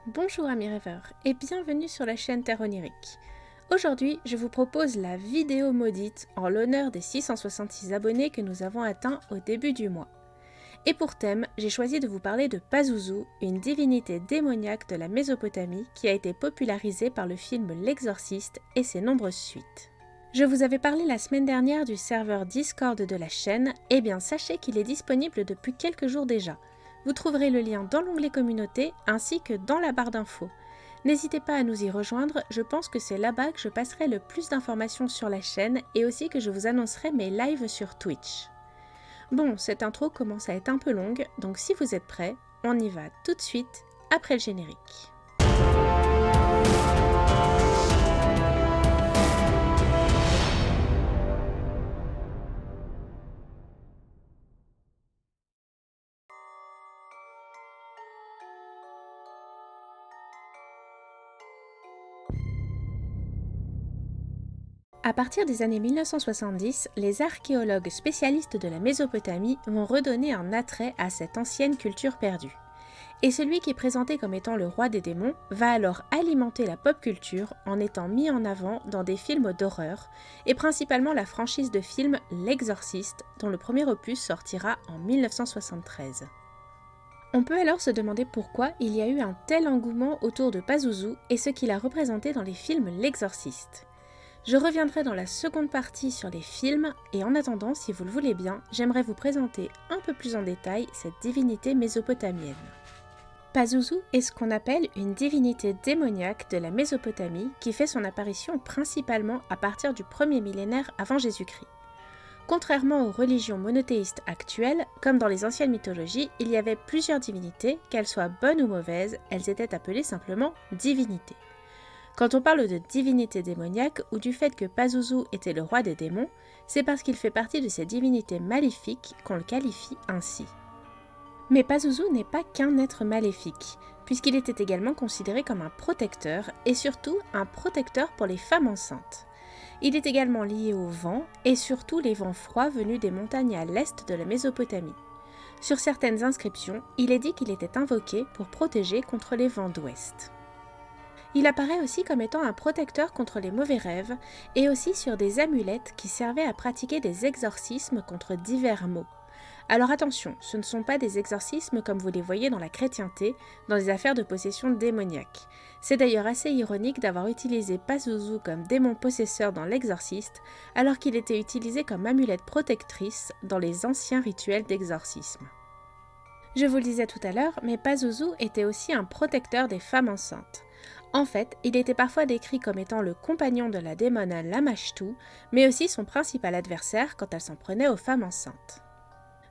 Bonjour amis rêveurs et bienvenue sur la chaîne Terre Onirique. Aujourd'hui, je vous propose la vidéo maudite en l'honneur des 666 abonnés que nous avons atteints au début du mois. Et pour thème, j'ai choisi de vous parler de Pazuzu, une divinité démoniaque de la Mésopotamie qui a été popularisée par le film L'Exorciste et ses nombreuses suites. Je vous avais parlé la semaine dernière du serveur Discord de la chaîne, et bien sachez qu'il est disponible depuis quelques jours déjà. Vous trouverez le lien dans l'onglet communauté ainsi que dans la barre d'infos. N'hésitez pas à nous y rejoindre, je pense que c'est là-bas que je passerai le plus d'informations sur la chaîne et aussi que je vous annoncerai mes lives sur Twitch. Bon, cette intro commence à être un peu longue, donc si vous êtes prêts, on y va tout de suite après le générique. À partir des années 1970, les archéologues spécialistes de la Mésopotamie vont redonner un attrait à cette ancienne culture perdue. Et celui qui est présenté comme étant le roi des démons va alors alimenter la pop culture en étant mis en avant dans des films d'horreur, et principalement la franchise de films L'Exorciste, dont le premier opus sortira en 1973. On peut alors se demander pourquoi il y a eu un tel engouement autour de Pazuzu et ce qu'il a représenté dans les films L'Exorciste. Je reviendrai dans la seconde partie sur les films, et en attendant, si vous le voulez bien, j'aimerais vous présenter un peu plus en détail cette divinité mésopotamienne. Pazuzu est ce qu'on appelle une divinité démoniaque de la Mésopotamie qui fait son apparition principalement à partir du 1er millénaire avant Jésus-Christ. Contrairement aux religions monothéistes actuelles, comme dans les anciennes mythologies, il y avait plusieurs divinités, qu'elles soient bonnes ou mauvaises, elles étaient appelées simplement divinités. Quand on parle de divinité démoniaque ou du fait que Pazuzu était le roi des démons, c'est parce qu'il fait partie de ces divinités maléfiques qu'on le qualifie ainsi. Mais Pazuzu n'est pas qu'un être maléfique, puisqu'il était également considéré comme un protecteur, et surtout un protecteur pour les femmes enceintes. Il est également lié au vent, et surtout les vents froids venus des montagnes à l'est de la Mésopotamie. Sur certaines inscriptions, il est dit qu'il était invoqué pour protéger contre les vents d'ouest. Il apparaît aussi comme étant un protecteur contre les mauvais rêves et aussi sur des amulettes qui servaient à pratiquer des exorcismes contre divers maux. Alors attention, ce ne sont pas des exorcismes comme vous les voyez dans la chrétienté, dans des affaires de possession démoniaque. C'est d'ailleurs assez ironique d'avoir utilisé Pazuzu comme démon possesseur dans l'exorciste, alors qu'il était utilisé comme amulette protectrice dans les anciens rituels d'exorcisme. Je vous le disais tout à l'heure, mais Pazuzu était aussi un protecteur des femmes enceintes. En fait, il était parfois décrit comme étant le compagnon de la démone Lamashtu, mais aussi son principal adversaire quand elle s'en prenait aux femmes enceintes.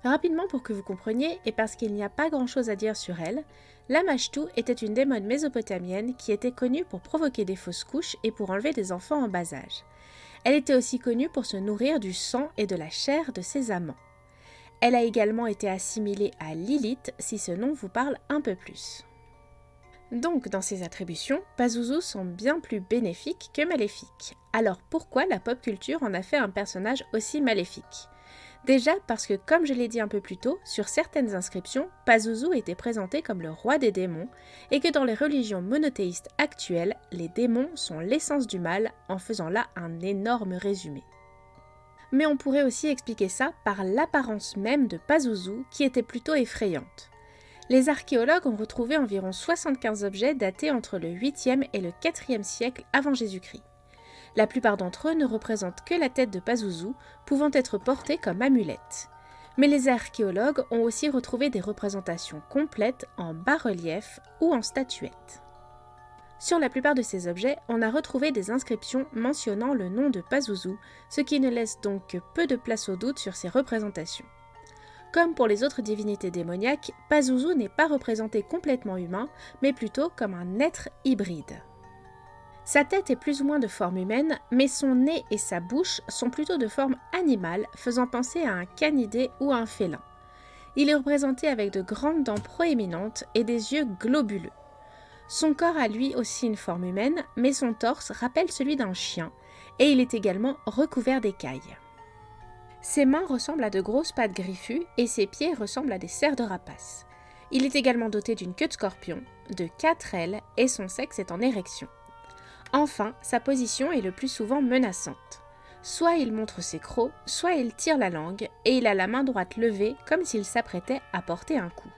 Rapidement pour que vous compreniez, et parce qu'il n'y a pas grand chose à dire sur elle, Lamashtu était une démone mésopotamienne qui était connue pour provoquer des fausses couches et pour enlever des enfants en bas âge. Elle était aussi connue pour se nourrir du sang et de la chair de ses amants. Elle a également été assimilée à Lilith, si ce nom vous parle un peu plus. Donc, dans ses attributions, Pazuzu sont bien plus bénéfiques que maléfiques. Alors pourquoi la pop culture en a fait un personnage aussi maléfique ? Déjà parce que, comme je l'ai dit un peu plus tôt, sur certaines inscriptions, Pazuzu était présenté comme le roi des démons, et que dans les religions monothéistes actuelles, les démons sont l'essence du mal, en faisant là un énorme résumé. Mais on pourrait aussi expliquer ça par l'apparence même de Pazuzu, qui était plutôt effrayante. Les archéologues ont retrouvé environ 75 objets datés entre le 8e et le 4e siècle avant Jésus-Christ. La plupart d'entre eux ne représentent que la tête de Pazuzu, pouvant être portée comme amulette. Mais les archéologues ont aussi retrouvé des représentations complètes en bas-relief ou en statuettes. Sur la plupart de ces objets, on a retrouvé des inscriptions mentionnant le nom de Pazuzu, ce qui ne laisse donc que peu de place au doute sur ces représentations. Comme pour les autres divinités démoniaques, Pazuzu n'est pas représenté complètement humain, mais plutôt comme un être hybride. Sa tête est plus ou moins de forme humaine, mais son nez et sa bouche sont plutôt de forme animale, faisant penser à un canidé ou à un félin. Il est représenté avec de grandes dents proéminentes et des yeux globuleux. Son corps a lui aussi une forme humaine, mais son torse rappelle celui d'un chien, et il est également recouvert d'écailles. Ses mains ressemblent à de grosses pattes griffues et ses pieds ressemblent à des serres de rapace. Il est également doté d'une queue de scorpion de 4 ailes et son sexe est en érection. Enfin, sa position est le plus souvent menaçante. Soit il montre ses crocs, soit il tire la langue et il a la main droite levée comme s'il s'apprêtait à porter un coup.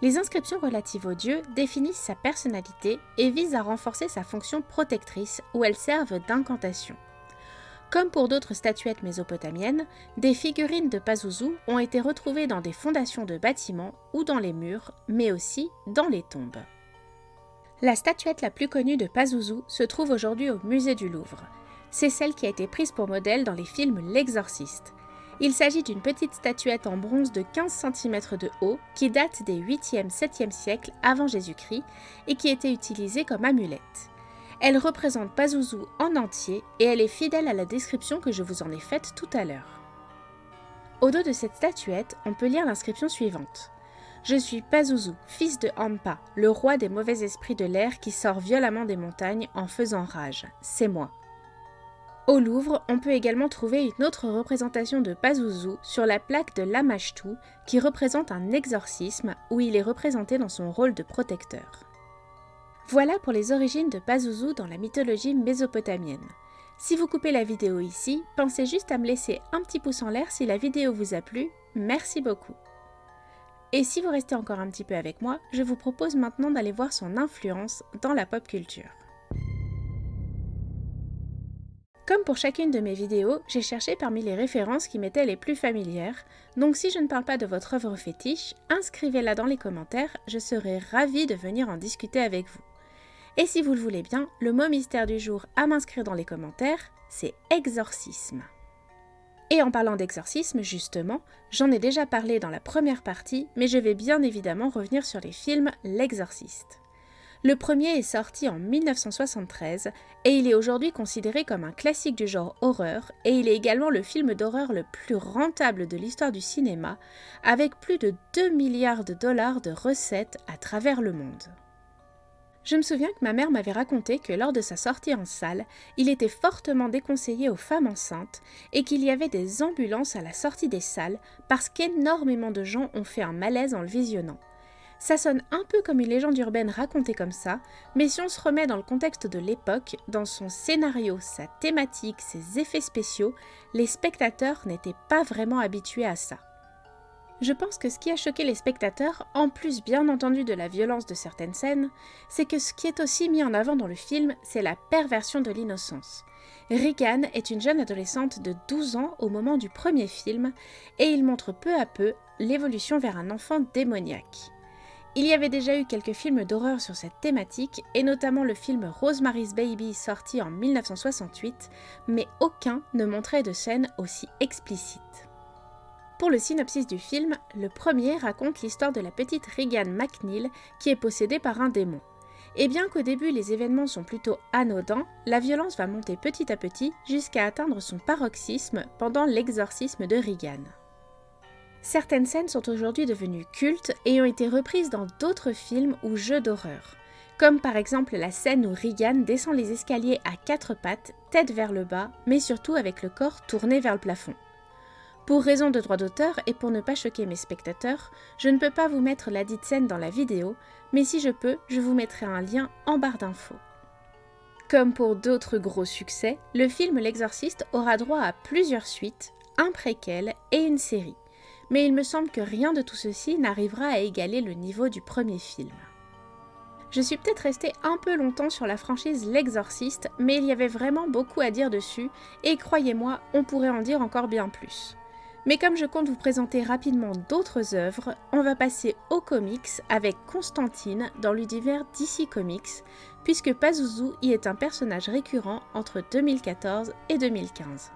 Les inscriptions relatives au dieu définissent sa personnalité et visent à renforcer sa fonction protectrice où elles servent d'incantation. Comme pour d'autres statuettes mésopotamiennes, des figurines de Pazuzu ont été retrouvées dans des fondations de bâtiments ou dans les murs, mais aussi dans les tombes. La statuette la plus connue de Pazuzu se trouve aujourd'hui au musée du Louvre. C'est celle qui a été prise pour modèle dans les films L'Exorciste. Il s'agit d'une petite statuette en bronze de 15 cm de haut qui date des 8e-7e siècles avant Jésus-Christ et qui était utilisée comme amulette. Elle représente Pazuzu en entier et elle est fidèle à la description que je vous en ai faite tout à l'heure. Au dos de cette statuette, on peut lire l'inscription suivante. « Je suis Pazuzu, fils de Ampa, le roi des mauvais esprits de l'air qui sort violemment des montagnes en faisant rage. C'est moi. » Au Louvre, on peut également trouver une autre représentation de Pazuzu sur la plaque de Lamashtu qui représente un exorcisme où il est représenté dans son rôle de protecteur. Voilà pour les origines de Pazuzu dans la mythologie mésopotamienne. Si vous coupez la vidéo ici, pensez juste à me laisser un petit pouce en l'air si la vidéo vous a plu, merci beaucoup. Et si vous restez encore un petit peu avec moi, je vous propose maintenant d'aller voir son influence dans la pop culture. Comme pour chacune de mes vidéos, j'ai cherché parmi les références qui m'étaient les plus familières, donc si je ne parle pas de votre œuvre fétiche, inscrivez-la dans les commentaires, je serai ravie de venir en discuter avec vous. Et si vous le voulez bien, le mot mystère du jour à m'inscrire dans les commentaires, c'est exorcisme. Et en parlant d'exorcisme, justement, j'en ai déjà parlé dans la première partie, mais je vais bien évidemment revenir sur les films L'Exorciste. Le premier est sorti en 1973 et il est aujourd'hui considéré comme un classique du genre horreur et il est également le film d'horreur le plus rentable de l'histoire du cinéma avec plus de 2 milliards de dollars de recettes à travers le monde. Je me souviens que ma mère m'avait raconté que lors de sa sortie en salle, il était fortement déconseillé aux femmes enceintes et qu'il y avait des ambulances à la sortie des salles parce qu'énormément de gens ont fait un malaise en le visionnant. Ça sonne un peu comme une légende urbaine racontée comme ça, mais si on se remet dans le contexte de l'époque, dans son scénario, sa thématique, ses effets spéciaux, les spectateurs n'étaient pas vraiment habitués à ça. Je pense que ce qui a choqué les spectateurs, en plus bien entendu de la violence de certaines scènes, c'est que ce qui est aussi mis en avant dans le film, c'est la perversion de l'innocence. Regan est une jeune adolescente de 12 ans au moment du premier film, et il montre peu à peu l'évolution vers un enfant démoniaque. Il y avait déjà eu quelques films d'horreur sur cette thématique, et notamment le film Rosemary's Baby sorti en 1968, mais aucun ne montrait de scènes aussi explicites. Pour le synopsis du film, le premier raconte l'histoire de la petite Regan McNeil qui est possédée par un démon. Et bien qu'au début les événements sont plutôt anodins, la violence va monter petit à petit jusqu'à atteindre son paroxysme pendant l'exorcisme de Regan. Certaines scènes sont aujourd'hui devenues cultes et ont été reprises dans d'autres films ou jeux d'horreur, comme par exemple la scène où Regan descend les escaliers à 4 pattes, tête vers le bas, mais surtout avec le corps tourné vers le plafond. Pour raison de droit d'auteur et pour ne pas choquer mes spectateurs, je ne peux pas vous mettre la dite scène dans la vidéo, mais si je peux, je vous mettrai un lien en barre d'infos. Comme pour d'autres gros succès, le film L'Exorciste aura droit à plusieurs suites, un préquel et une série. Mais il me semble que rien de tout ceci n'arrivera à égaler le niveau du premier film. Je suis peut-être restée un peu longtemps sur la franchise L'Exorciste, mais il y avait vraiment beaucoup à dire dessus, et croyez-moi, on pourrait en dire encore bien plus. Mais comme je compte vous présenter rapidement d'autres œuvres, on va passer aux comics avec Constantine dans l'univers DC Comics, puisque Pazuzu y est un personnage récurrent entre 2014 et 2015.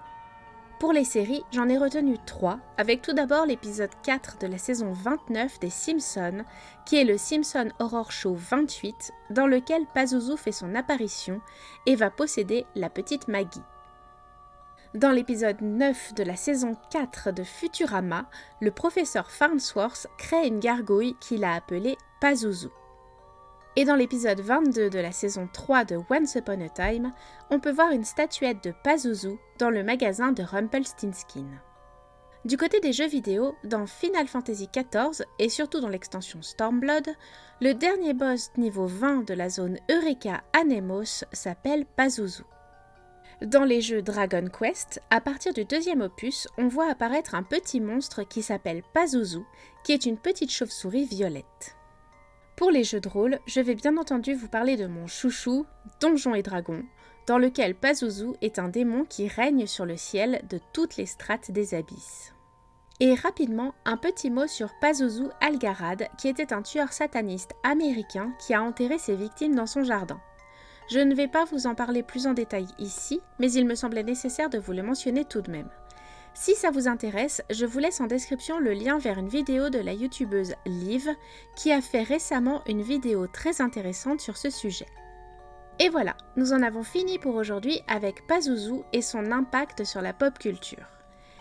Pour les séries, j'en ai retenu 3, avec tout d'abord l'épisode 4 de la saison 29 des Simpsons, qui est le Simpson Horror Show 28, dans lequel Pazuzu fait son apparition et va posséder la petite Maggie. Dans l'épisode 9 de la saison 4 de Futurama, le professeur Farnsworth crée une gargouille qu'il a appelée Pazuzu. Et dans l'épisode 22 de la saison 3 de Once Upon a Time, on peut voir une statuette de Pazuzu dans le magasin de Rumpelstiltskin. Du côté des jeux vidéo, dans Final Fantasy XIV et surtout dans l'extension Stormblood, le dernier boss niveau 20 de la zone Eureka Anemos s'appelle Pazuzu. Dans les jeux Dragon Quest, à partir du deuxième opus, on voit apparaître un petit monstre qui s'appelle Pazuzu, qui est une petite chauve-souris violette. Pour les jeux de rôle, je vais bien entendu vous parler de mon chouchou, Donjons et Dragons, dans lequel Pazuzu est un démon qui règne sur le ciel de toutes les strates des abysses. Et rapidement, un petit mot sur Pazuzu Algarad, qui était un tueur sataniste américain qui a enterré ses victimes dans son jardin. Je ne vais pas vous en parler plus en détail ici, mais il me semblait nécessaire de vous le mentionner tout de même. Si ça vous intéresse, je vous laisse en description le lien vers une vidéo de la youtubeuse Liv, qui a fait récemment une vidéo très intéressante sur ce sujet. Et voilà, nous en avons fini pour aujourd'hui avec Pazuzu et son impact sur la pop culture.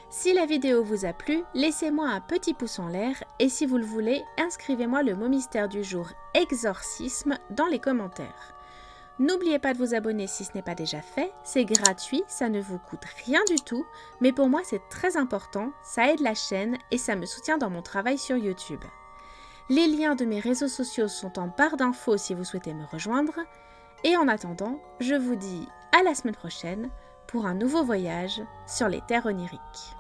Si la vidéo vous a plu, laissez-moi un petit pouce en l'air et si vous le voulez, inscrivez-moi le mot mystère du jour exorcisme dans les commentaires. N'oubliez pas de vous abonner si ce n'est pas déjà fait, c'est gratuit, ça ne vous coûte rien du tout, mais pour moi c'est très important, ça aide la chaîne et ça me soutient dans mon travail sur YouTube. Les liens de mes réseaux sociaux sont en barre d'infos si vous souhaitez me rejoindre. Et en attendant, je vous dis à la semaine prochaine pour un nouveau voyage sur les terres oniriques.